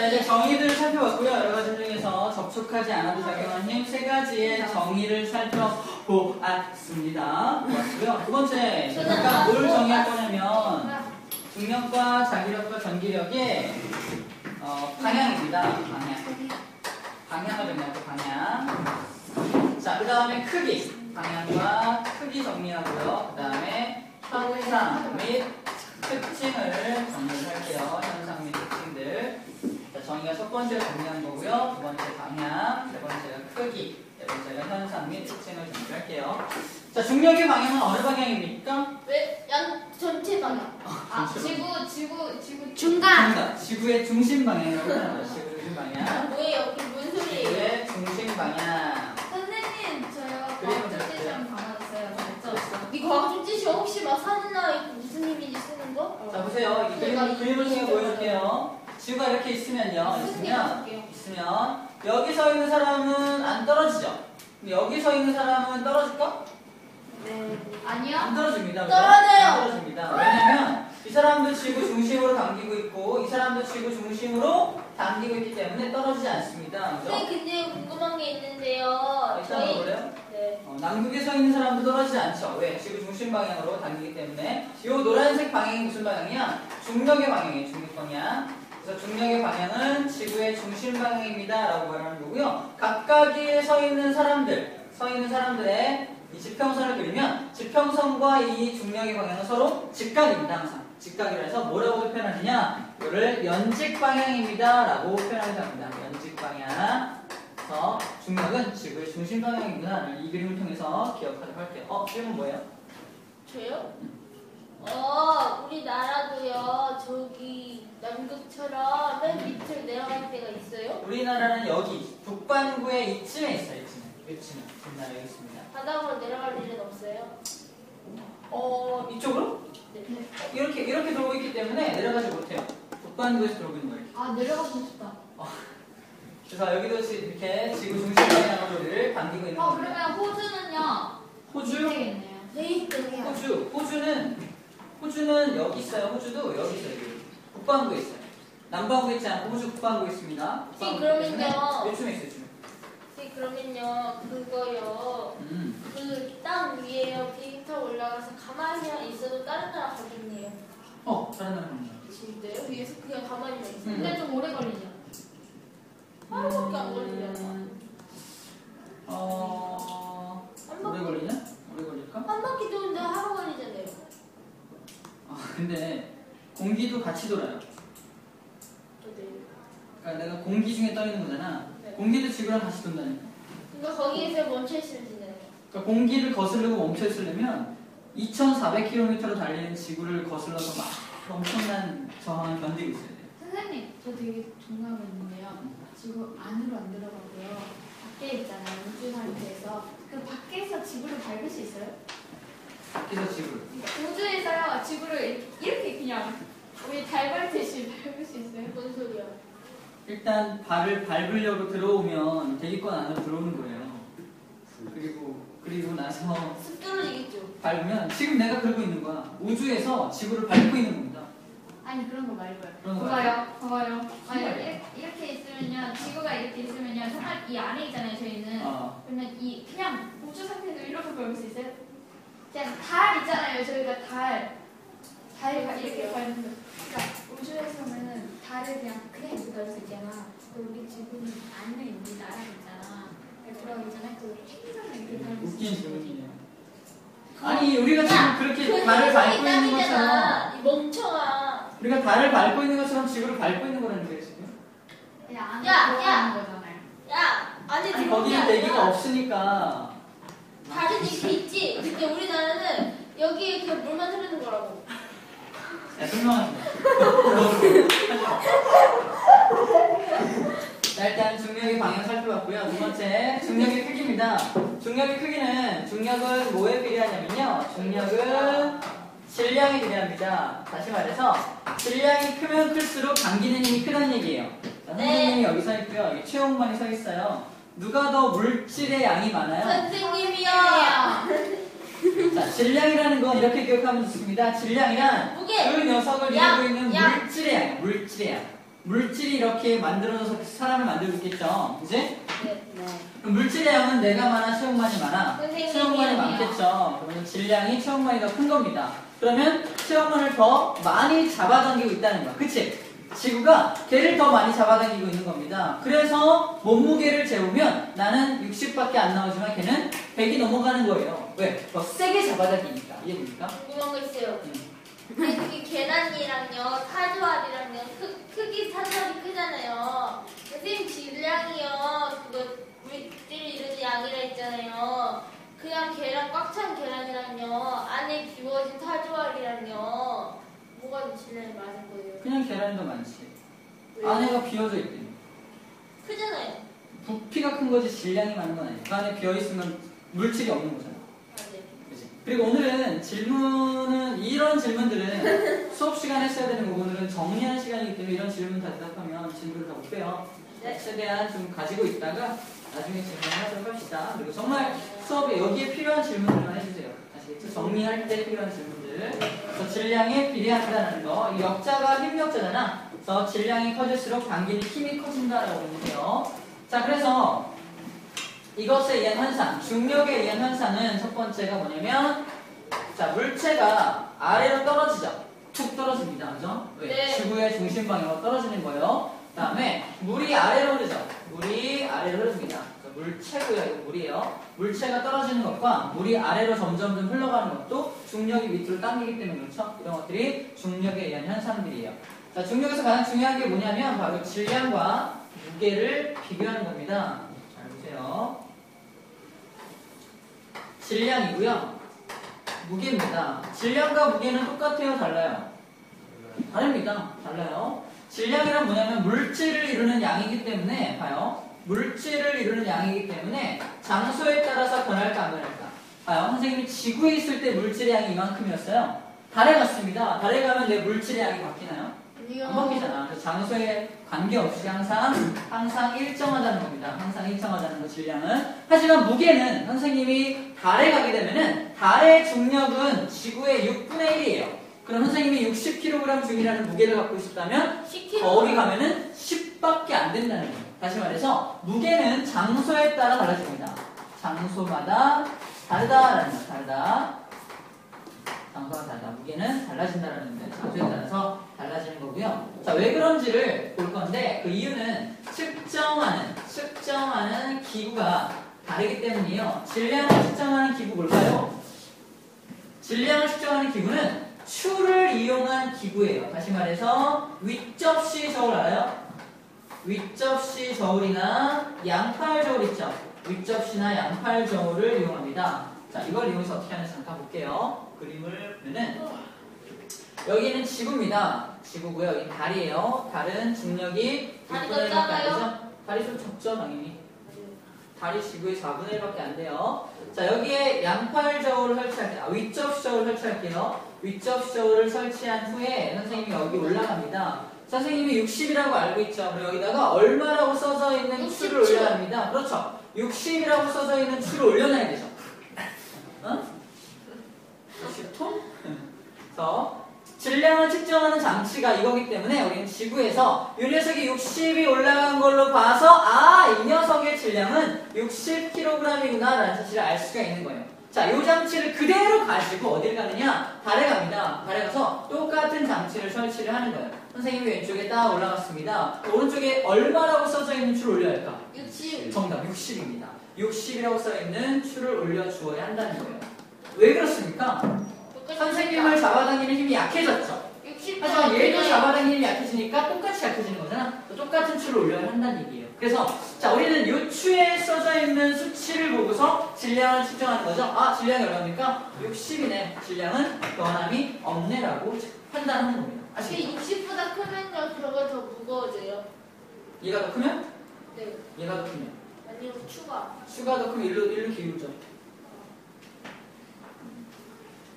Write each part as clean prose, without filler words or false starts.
자, 이제 정의들을 살펴봤고요. 여러 가지 중에서 접촉하지 않아도 작용하는 힘 세 가지의 정의를 살펴보았습니다. 좋았고요. 두 번째, 우리가 뭘 정의할 거냐면 중력과 자기력과 전기력의 방향입니다. 방향을 정의할 때 방향. 자, 그 다음에 크기. 방향과 크기 정리하고요. 그 다음에 현상 및 특징을 정리할게요. 현상 및 특징들. 자, 정의가 첫 번째로 정리한 거고요. 두 번째 방향, 세 번째가 크기, 네 번째가 현상 및 특징을 정리할게요. 자, 중력의 방향은 어느 방향입니까? 왜? 전체 방향. 지구 중간. 지구의 중심 방향이라고 하는 지구의 중심 방향. 뭐예요? 뭔 소리예요? 지구의 중심 방향. 선생님, 저요. 그래요, 과학적지시험 받았어요. 이 과학적지시 혹시 막 사진이나 무슨 이미지 쓰는 거? 자, 보세요. 이 그림을 제가 보여줄게요. 지구가 이렇게 있으면요. 있으면 여기 서 있는 사람은 안 떨어지죠? 근데 여기 서 있는 사람은 떨어질까? 네. 안 아니요. 떨어집니다. 떨어져요. 안 떨어집니다. 왜냐면 이 사람도 지구 중심으로 당기고 있고 이 사람도 지구 중심으로 당기고 있기 때문에 떨어지지 않습니다. 그죠? 네, 근데 궁금한 게 있는데요. 일단 볼래요? 네. 남극에 서 있는 사람도 떨어지지 않죠. 왜? 지구 중심 방향으로 당기기 때문에. 이 노란색 방향이 무슨 방향이야? 중력의 방향이에요. 중력 방향. 그래서 중력의 방향은 지구의 중심 방향입니다. 라고 말하는 거고요. 각각에 서 있는 사람들의 이 지평선을 그리면 지평선과 이 중력의 방향은 서로 직각입니다. 항상. 직각이라 해서 뭐라고 표현하느냐? 이거를 연직 방향입니다. 라고 표현하게 됩니다. 연직 방향. 그래서 중력은 지구의 중심 방향이구나. 이 그림을 통해서 기억하도록 할게요. 질문 뭐예요? 저요? 우리나라도요. 저기 남극처럼 맨 밑으로 내려갈 때가 있어요? 우리나라는 여기 북반구의 이쯤에 있어요. 이쯤에. 우리나라 여기 있습니다. 바닥으로 내려갈 일은 없어요? 이쪽으로? 네. 이렇게 돌고 있기 때문에 내려가지 못해요. 북반구에서 돌고 있는 거예요. 아, 내려가고 싶다. 그래서 여기도 이렇게 지구 중심 방향으로를 당기고 있는 겁니다. 그러면 호주는요? 호주? 되겠네요. 네, 땡이요. 호주는 여기 있어요. 호주도 여기 있어요. 여기. 북반구에 있어요. 남반구에 있지 않고 호주 북반구에 있습니다. 그러면요. 요즘에 있어요. 지금. 네, 그러면요. 그거요. 그 땅 위에요. 비행 타고 올라가서 가만히 있어도 다른 나라 가겠네요. 다른 나라 갑니다. 진짜요? 위에서 그냥 가만히만 있어요. 근데 좀 오래 걸리죠. 하루밖에 안 걸리잖아. 오래 걸리냐? 오래 걸릴까? 한 바퀴 도는데 하루 걸리잖아요. 근데 공기도 같이 돌아요. 네. 그러니까 내가 공기 중에 떠 있는 거잖아. 네. 공기도 지구랑 같이 돈다니까. 그러니까 거기에서 멈춰 있으면 되잖아요. 그러니까 공기를 거스르고 멈춰 있으려면 2,400km로 달리는 지구를 거슬러서 막 엄청난 저항을 견디고 있어야 돼요. 선생님, 저 되게 궁금한 거 있는데요. 지구 안으로 안 들어가고요. 밖에 있잖아요. 우주 상태에서. 그 밖에서 지구를 밟을 수 있어요? 밖에서 지구를. 그러니까 우주에서요. 지구를 이렇게 그냥 우리 달 밟듯이 밟을 수 있어요? 뭔 소리야? 일단 발을 밟으려고 들어오면 대기권 안으로 들어오는 거예요. 그리고 나서 습 떨어지겠죠. 밟으면 지금 내가 그러고 있는 거야. 우주에서 지구를 밟고 있는 겁니다. 아니 그런 거 말고요. 그런 거 봐봐요. 아니 이렇게 있으면요. 지구가 이렇게 있으면요. 정말 이 안에 있잖아요. 저희는. 그러면 이 그냥 우주 상태도 이렇게 밟을 수 있어요? 그냥 달 있잖아요. 저희가 달 이렇게 밟는 거. 그러니까 우주에서는 달을 그냥 이렇게 밟을 수 있잖아. 우리 지구는 안에 있는 나라 있잖아. 들어가기 전에 그 행성을 이렇게 밟을 수 웃긴 있어요. 질문이네요. 아니 우리가 지금 그렇게 달을 밟고 있는 것처럼 이 멍청아. 우리가 달을 밟고 있는 것처럼 지구를 밟고 있는 거라는 거예요 지금. 그냥 안에 야! 들어가는 거잖아요. 야, 안에 아니 들어오는 게 거기는 대기가 아니라 없으니까. 다른 이렇게 있지. 근데 우리나라는 여기에 그냥 물만 흐르는 거라고. 야, 설명하지 마. 자, 일단 중력의 방향 살펴봤고요. 두 번째, 중력의 크기입니다. 중력의 크기는, 중력은 뭐에 비례하냐면요. 중력은 질량에 비례합니다. 다시 말해서, 질량이 크면 클수록 당기는 힘이 크다는 얘기예요. 자, 선생님이 여기 서 있고요. 여기 최홍만이 서 있어요. 누가 더 물질의 양이 많아요? 선생님이요. 자, 질량이라는 건 이렇게 기억하면 좋습니다. 질량이란 무게. 그 녀석을 이루고 있는 물질의 양, 물질의 양. 물질이 이렇게 만들어져서 사람을 만들고 있겠죠. 그지? 네. 그럼 물질의 양은 내가 많아, 체육만이 많아? 선생님이 체육만이 아니에요. 많겠죠. 그러면 질량이 체육만이 더 큰 겁니다. 그러면 체육만을 더 많이 잡아당기고 있다는 거야. 그치? 지구가 걔를 더 많이 잡아당기고 있는 겁니다. 그래서 몸무게를 재우면 나는 60밖에 안 나오지만 걔는 100이 넘어가는 거예요. 왜? 더 세게 잡아당기니까. 이해됩니까? 궁금한 거 있어요. 여기 계란이랑요, 타조알이랑요, 크기 타조알이 크잖아요. 선생님 질량이요, 그거 물질 이루는 양이라 했잖아요. 그냥 계란 꽉 찬 계란이랑요, 안에 비워진 타조알이랑요, 뭐가 더 질량이 많은 거예요? 그냥 계란이 더 많지. 왜요? 안에가 비어져 있대. 크잖아요. 부피가 큰 거지 질량이 많은 건 아니야. 그 안에 비어있으면 물질이 없는 거잖아. 아, 네. 그치? 그리고 오늘은 이런 질문들은 수업 시간에 써야 되는 거고, 오늘은 정리하는 시간이기 때문에 이런 질문 다 대답하면 질문을 다 못 빼요. 네. 최대한 좀 가지고 있다가 나중에 질문하도록 합시다. 그리고 정말 수업에 여기에 필요한 질문들만 해주세요. 아시겠죠? 정리할 때 필요한 질문들. 그래서 질량에 비례한다는 거. 이 역자가 힘 역자잖아. 그래서 질량이 커질수록 당기는 힘이 커진다라고 보는데요. 자, 그래서 이것에 의한 현상, 중력에 의한 현상은 첫 번째가 뭐냐면, 자, 물체가 아래로 떨어지죠. 툭 떨어집니다. 그죠? 왜? 네. 지구의 중심 방향으로 떨어지는 거예요. 그 다음에 물이 아래로 흐르죠. 물이 아래로 흐릅니다. 물체고요. 이거 물이에요. 물체가 떨어지는 것과 물이 아래로 점점점 흘러가는 것도 중력이 밑으로 당기기 때문에 그렇죠. 이런 것들이 중력에 의한 현상들이에요. 자, 중력에서 가장 중요한 게 뭐냐면 바로 질량과 무게를 비교하는 겁니다. 잘 보세요. 질량이고요. 무게입니다. 질량과 무게는 똑같아요? 달라요? 다릅니다. 달라요. 질량이란 뭐냐면 물질을 이루는 양이기 때문에 봐요. 물질을 이루는 양이기 때문에 장소에 따라서 변할까 안 변할까? 봐요. 선생님이 지구에 있을 때 물질의 양이 이만큼이었어요. 달에 갔습니다. 달에 가면 내 물질의 양이 바뀌나요? 안 바뀌잖아. 그래서 장소에 관계없이 항상 일정하다는 겁니다. 항상 일정하다는 거 질량은. 하지만 무게는 선생님이 달에 가게 되면은 달의 중력은 지구의 6분의 1이에요. 그럼 선생님이 60kg 중이라는 무게를 갖고 있었다면 10kg. 거울이 가면은 10밖에 안 된다는 거예요. 다시 말해서 무게는 장소에 따라 달라집니다. 장소마다 다르다라는 거예요. 다르다. 장소가 다르다. 무게는 달라진다라는 거예요. 장소에 따라서 달라지는 거고요. 자, 왜 그런지를 볼 건데 그 이유는 측정하는 기구가 다르기 때문이에요. 질량을 측정하는 기구 뭘까요? 질량을 측정하는 기구는 추를 이용한 기구예요. 다시 말해서 윗접시 저울 알아요? 윗접시 저울이나 양팔 저울 있죠? 윗접시나 양팔 저울을 이용합니다. 자, 이걸 이용해서 어떻게 하는지 잠깐 볼게요. 그림을 보면은 여기는 지구입니다. 지구고요. 여기 달이에요. 달은 중력이 다리가 6분의 1밖에 안 되죠? 작아요? 달이 좀 적죠, 당연히. 달이 지구의 4분의 1밖에 안 돼요. 자, 여기에 양팔 저울을 설치할게요. 윗접시 저울을 설치할게요. 윗접시 저울을 설치한 후에 선생님이 여기 올라갑니다. 선생님이 60이라고 알고 있죠. 그리고 여기다가 얼마라고 써져 있는 추를 60초. 올려야 합니다. 그렇죠. 60이라고 써져 있는 추를 올려놔야 되죠. 어? 60톤? 그래서 질량을 측정하는 장치가 이거기 때문에 우리는 지구에서 이 녀석이 60이 올라간 걸로 봐서 이 녀석의 질량은 60kg이구나 라는 사실을 알 수가 있는 거예요. 자, 이 장치를 그대로 가지고 어딜 가느냐? 달에 갑니다. 달에 가서 똑같은 장치를 설치를 하는 거예요. 선생님이 왼쪽에 딱 올라갔습니다. 오른쪽에 얼마라고 써져 있는 추를 올려야 할까? 60. 정답 60입니다. 60이라고 써있는 추를 올려주어야 한다는 거예요. 왜 그렇습니까? 선생님을 잡아당기는 힘이 약해졌죠. 60. 하지만 얘도 잡아당기는 힘이 약해지니까 똑같이 약해지는 거잖아. 똑같은 추를 올려야 한다는 얘기예요. 그래서 자, 우리는 이 추에 써져 있는 수치를 보고서 질량을 측정하는 거죠. 질량이 얼마입니까? 60이네. 질량은 변함이 없네라고 판단하는 겁니다. 아시겠죠? 60보다 크면요, 그거가 더 무거워져요. 얘가 더 크면? 네. 얘가 더 크면? 아니요, 추가. 추가 더 크면 일로 기울죠.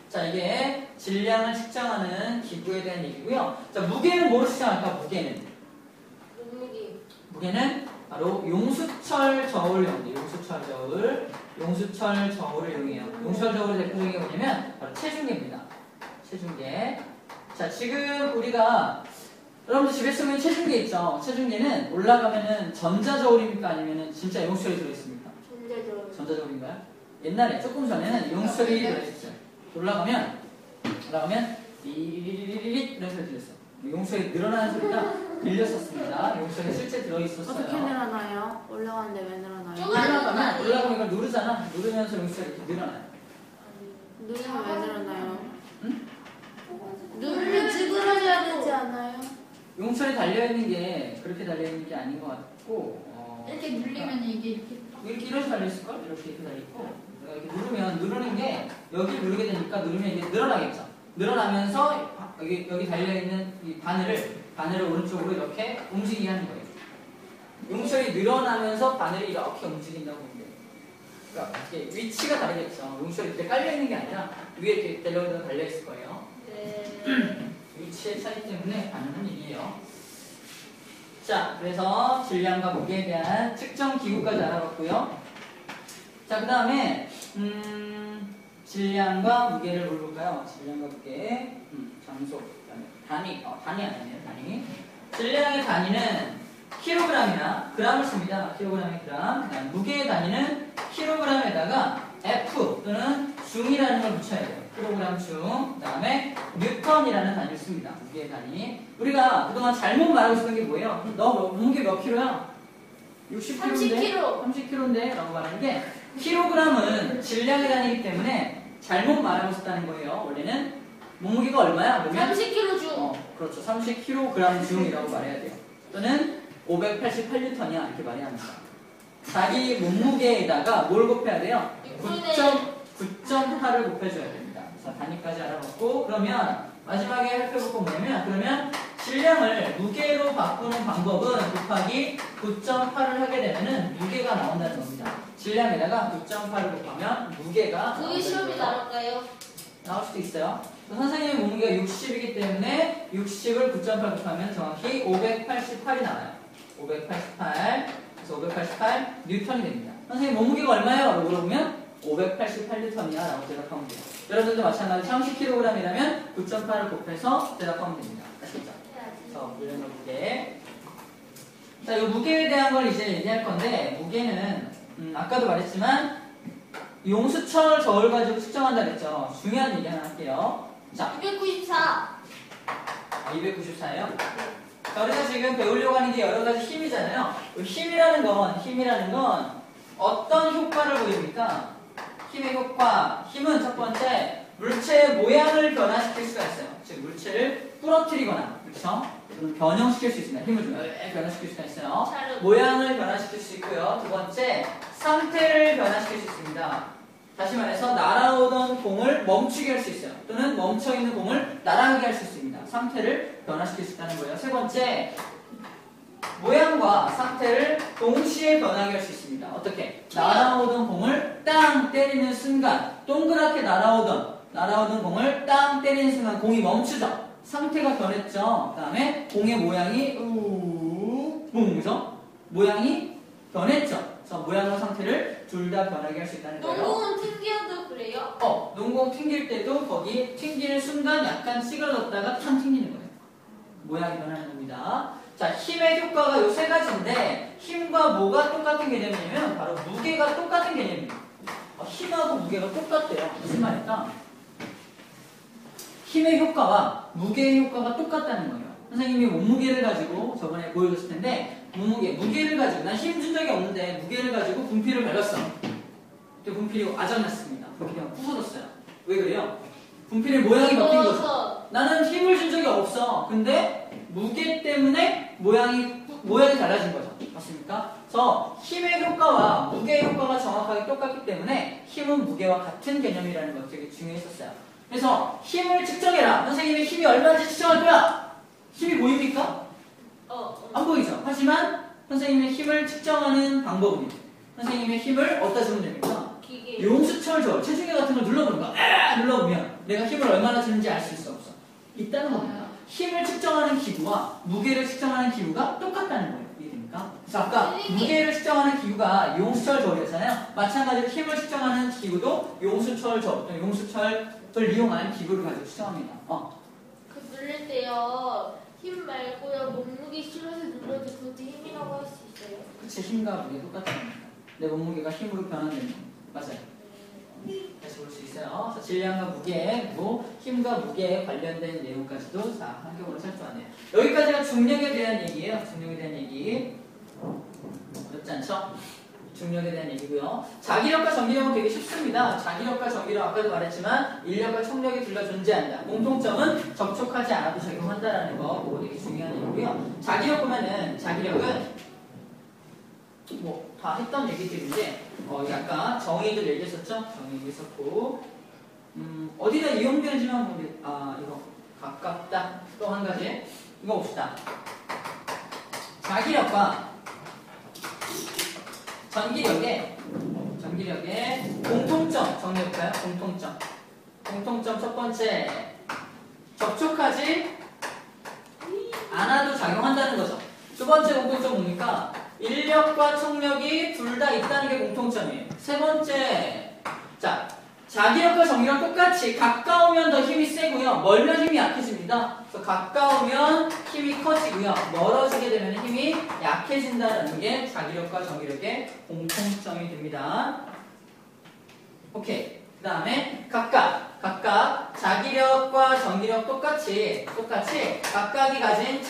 자, 이게 질량을 측정하는 기구에 대한 얘기고요. 자, 무게는 뭐로 측정할까? 무게는 바로 용수철 저울용입니다. 용수철 저울을 이용해요. 용수철 저울의 대표적인 게 뭐냐면 바로 체중계입니다. 체중계. 자, 지금 우리가 여러분들 집에 쓰면 체중계 있죠? 체중계는 올라가면은 전자저울입니까? 아니면은 진짜 용수철이 들어있습니까? 전자저울인가요? 옛날에 조금 전에는 용수철이 들어있었어요. 올라가면 띠리리리리리 이런 소리 들렸어. 용수철이 늘어나는 소리가 들렸었습니다. 용수철이 실제 들어있었어요. 어떻게 늘어나요? 올라가는데 왜 늘어나요? 올라가면 이걸 누르잖아. 누르면서 용수철이 이렇게 늘어나요. 누르면 왜 늘어나요? 응? 누르면 찌그러져야 되지 않아요? 용수철이 달려있는 게 그렇게 달려있는 게 아닌 것 같고 이렇게 눌리면 이게 이렇게 이렇게 달려있을걸? 이렇게 달려있고 이렇게 누르면 누르는 게 여기 누르게 되니까 누르면 이게 늘어나겠죠. 늘어나면서 여기 달려있는 이 바늘을 오른쪽으로 이렇게 움직이게 하는 거예요. 용철이 늘어나면서 바늘이 이렇게 움직인다고 보면 돼요. 그러니까 이게 위치가 다르겠죠. 용철이 이렇게 깔려있는 게 아니라 위에 이렇게 달려있을 거예요. 네. 위치의 차이 때문에 가능한 일이에요. 자, 그래서 질량과 무게에 대한 측정 기구까지 알아봤고요. 자, 그 다음에 질량과 무게를 뭘 볼까요? 질량과 무게, 장소, 단위, 단위 아니네요, 단위. 질량의 단위는 킬로그램이나 g을 씁니다. 킬로그램의 그램. 그다음 무게의 단위는 킬로그램에다가 F 또는 중이라는 걸 붙여야 돼요. 킬로그램 중. 그다음에 뉴턴이라는 단위를 씁니다. 무게의 단위. 우리가 그동안 잘못 말하고 있었던 게 뭐예요? 너 몸무게 몇 킬로야? 60kg인데? 30kg인데? 라고 말하는 게 킬로그램은 질량의 단위이기 때문에 잘못 말하고 있었다는 거예요. 원래는 몸무게가 얼마야? 그러면 30kg 중. 그렇죠. 30kg 중이라고 말해야 돼요. 또는 588N이야 이렇게 말해야 합니다. 자기 몸무게에다가 뭘 곱해야 돼요? 9.8을 곱해줘야 됩니다. 자, 단위까지 알아봤고 그러면 마지막에 살펴볼 건 뭐냐면 그러면 질량을 무게로 바꾸는 방법은 곱하기 9.8을 하게 되면은 무게가 나온다는 겁니다. 질량에다가 9.8을 곱하면 무게가 그게 시험에 나올까요? 나올 수도 있어요. 선생님의 몸무게가 60이기 때문에 60을 9.8 곱하면 정확히 588이 나와요. 588. 그래서 588 뉴턴이 됩니다. 선생님 몸무게가 얼마예요? 라고 물어보면 588 뉴턴이야 라고 대답하면 돼요. 여러분들도 마찬가지 30kg이라면 9.8을 곱해서 대답하면 됩니다. 아시겠죠? 그래서 물론 무게. 자, 이 무게에 대한 걸 이제 얘기할 건데 무게는 아까도 말했지만 용수철 저울 가지고 측정한다 그랬죠. 중요한 얘기 하나 할게요. 자, 294예요? 자, 우리가 지금 배우려고 하는 게 여러 가지 힘이잖아요. 힘이라는 건 어떤 효과를 보입니까? 힘의 효과. 힘은 첫 번째, 물체의 모양을 변화시킬 수가 있어요. 즉, 물체를 부러뜨리거나, 그렇죠? 변형시킬 수 있습니다. 힘을 주면 변화시킬 수가 있어요. 모양을 변화시킬 수 있고요. 두 번째, 상태를 변화시킬 수 있습니다. 다시 말해서 날아오던 공을 멈추게 할 수 있어요. 또는 멈춰있는 공을 날아가게 할 수 있습니다. 상태를 변화시킬 수 있다는 거예요. 세 번째, 모양과 상태를 동시에 변하게 할 수 있습니다. 어떻게? 날아오던 공을 땅 때리는 순간 동그랗게 날아오던 공을 땅 때리는 순간 공이 멈추죠. 상태가 변했죠. 그 다음에 공의 모양이 그죠? 모양이 변했죠. 그래서 모양과 상태를 둘 다 변하게 할 수 있다는 거예요. 농구공 튕겨도 그래요? 농구공 튕길 때도 거기 튕기는 순간 약간 찌그러졌다가 탕 튕기는 거예요. 모양이 변하는 겁니다. 자, 힘의 효과가 요 세 가지인데 힘과 뭐가 똑같은 개념이냐면 바로 무게가 똑같은 개념이에요. 힘하고 무게가 똑같대요. 무슨 말일까? 힘의 효과와 무게의 효과가 똑같다는 거예요. 선생님이 몸무게를 가지고 저번에 보여줬을 텐데 무게를 가지고 난 힘 준 적이 없는데 무게를 가지고 분필을 발랐어. 그때 분필이 아작났습니다. 분필이 부서졌어요. 왜 그래요? 분필의 모양이 바뀐 거죠. 나는 힘을 준 적이 없어. 근데 무게 때문에 모양이 달라진 거죠. 맞습니까? 그래서 힘의 효과와 무게의 효과가 정확하게 똑같기 때문에 힘은 무게와 같은 개념이라는 것 되게 중요했었어요. 그래서 힘을 측정해라. 선생님이 힘이 얼마인지 측정할 거야. 힘이 보입니까? 안 보이죠. 하지만 선생님의 힘을 측정하는 방법은 선생님의 힘을 어디다 주면 됩니까? 기계. 용수철 저울, 체중계 같은 걸 눌러보는 거야. 눌러보면 내가 힘을 얼마나 주는지 알 수 있어 없어? 있다는 겁니다. 힘을 측정하는 기구와 무게를 측정하는 기구가 똑같다는 거예요. 이해됩니까? 그래서 아까 무게를 측정하는 기구가 용수철 저울이었잖아요. 마찬가지로 힘을 측정하는 기구도 용수철 저울, 용수철을 이용한 기구를 가지고 측정합니다. 그 누를 때요. 힘 말고요. 그치, 힘과 무게 똑같은 겁니다. 내 몸무게가 힘으로 변환되는 겁니다. 맞아요. 다시 볼 수 있어요. 자, 질량과 무게, 힘과 무게에 관련된 내용까지도 자, 한경으로 살펴봤네요. 여기까지가 중력에 대한 얘기예요. 중력에 대한 얘기. 어렵지 않죠? 중력에 대한 얘기고요. 자기력과 전기력은 되게 쉽습니다. 자기력과 전기력 아까도 말했지만 인력과 총력이 둘 다 존재한다. 공통점은 접촉하지 않아도 작용한다라는 거 그거 되게 중요한 얘기고요. 자기력 보면은 자기력은 뭐 다 했던 얘기들인데 약간 정의들 얘기했었죠? 정의도 있었고 어디다 이용되는지만 보면 이거 가깝다. 또 한 가지 이거 봅시다. 자기력과 전기력의 공통점 정리해볼까요? 공통점 첫 번째 접촉하지 않아도 작용한다는 거죠. 두 번째 공통점 뭡니까? 인력과 총력이 둘 다 있다는 게 공통점이에요. 세 번째, 자, 자기력과 전기력 똑같이 가까우면 더 힘이 세고요. 멀면 힘이 약해집니다. 그래서 가까우면 힘이 커지고요. 멀어지게 되면 힘이 약해진다는 게 자기력과 전기력의 공통점이 됩니다. 오케이. 그 다음에 각각 자기력과 전기력 똑같이 각각이 가진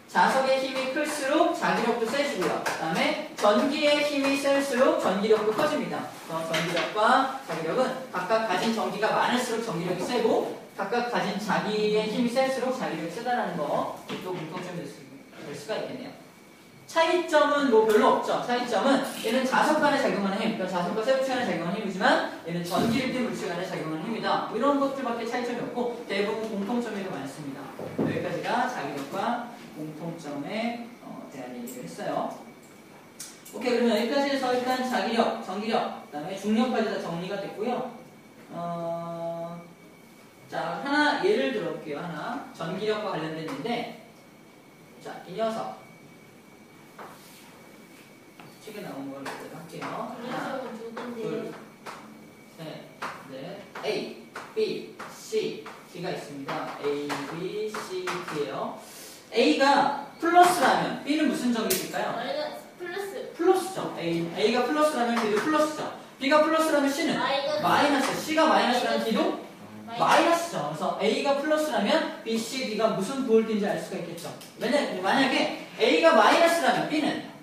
자석의 힘이 클수록 자기력도 세지고요. 그 다음에 전기의 힘이 셀수록 전기력도 커집니다. 전기력과 자기력은 각각 가진 전기가 많을수록 전기력이 세고 각각 가진 자기의 힘이 셀수록 자기력이 세다라는 거 또 공통점이 될 수가 있겠네요. 차이점은 뭐 별로 없죠. 차이점은 얘는 자석 간에 작용하는 힘, 그러니까 자석과 세부치 간에 작용하는 힘이지만 얘는 전기립 물질 간에 작용하는 힘이다. 뭐 이런 것들밖에 차이점이 없고 대부분 공통점이 더 많습니다. 여기까지가 자기력과 공통점에 대한 얘기를 했어요. 오케이, 그러면 여기까지 해서 일단 자기력, 전기력, 그 다음에 중력까지 다 정리가 됐고요. 자, 하나 예를 들어볼게요. 하나 전기력과 관련된 얘기인데 자, 이 녀석 책에 나온 걸 할게요. 하나, 둘, 셋, 넷, A, B, C, D가 있습니다. A, B, C, D예요. A가 플러스라면 B는 무슨 정의일까요? 플러스죠. A가 플러스라면 B도 플러스죠. B가 플러스라면 C는 마이너스. C가 마이너스라면 D도 마이너스죠. 그래서 A가 플러스라면 B, C, D가 무슨 볼트인지 알 수가 있겠죠. 만약에 A가 마이너스라면 B는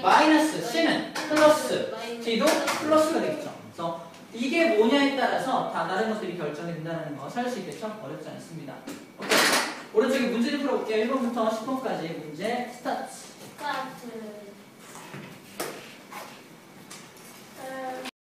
마이너스, C는 플러스, D도 플러스가 되겠죠. 그래서 이게 뭐냐에 따라서 다 다른 것들이 결정이 된다는 거 찾을 수 있겠죠? 어렵지 않습니다. 오케이. 오른쪽에 문제를 풀어볼게요. 1번부터 10번까지 문제 스타트.